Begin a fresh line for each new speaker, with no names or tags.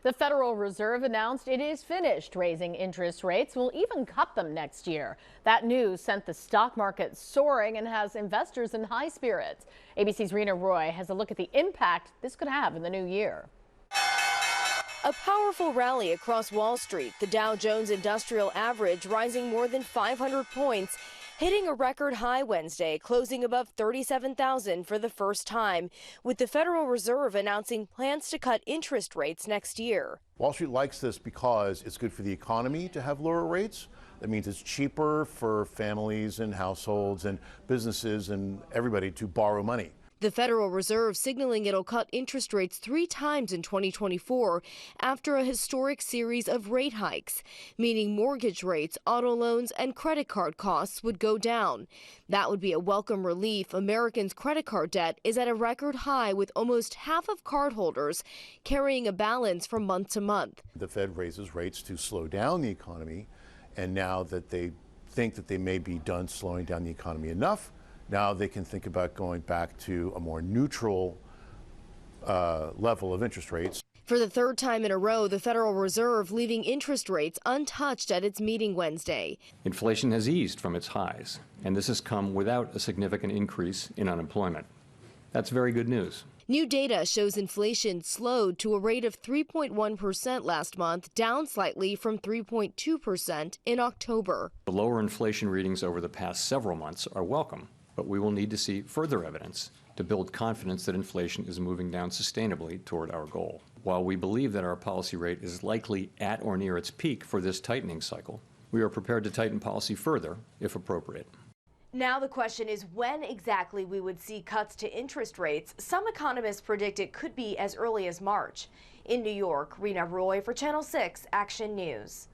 The Federal Reserve announced it is finished raising interest rates, will even cut them next year. That news sent the stock market soaring and has investors in high spirits. ABC's Rena Roy has a look at the impact this could have in the new year.
A powerful rally across Wall Street, the Dow Jones Industrial Average rising more than 500 points, hitting a record high Wednesday, closing above 37,000 for the first time, with the Federal Reserve announcing plans to cut interest rates next year.
Wall Street likes this because it's good for the economy to have lower rates. That means it's cheaper for families and households and businesses and everybody to borrow money.
The Federal Reserve signaling it'll cut interest rates 3 times in 2024 after a historic series of rate hikes, meaning mortgage rates, auto loans, and credit card costs would go down. That would be a welcome relief. Americans' credit card debt is at a record high, with almost half of cardholders carrying a balance from month to month.
The Fed raises rates to slow down the economy, and now that they think that they may be done slowing down the economy enough, now they can think about going back to a more neutral level of interest rates.
For the third time in a row, the Federal Reserve leaving interest rates untouched at its meeting Wednesday.
Inflation has eased from its highs, and this has come without a significant increase in unemployment. That's very good news.
New data shows inflation slowed to a rate of 3.1% last month, down slightly from 3.2% in October.
The lower inflation readings over the past several months are welcome, but we will need to see further evidence to build confidence that inflation is moving down sustainably toward our goal. While we believe that our policy rate is likely at or near its peak for this tightening cycle, we are prepared to tighten policy further if appropriate.
Now the question is when exactly we would see cuts to interest rates. Some economists predict it could be as early as March. In New York, Rena Roy for Channel 6 Action News.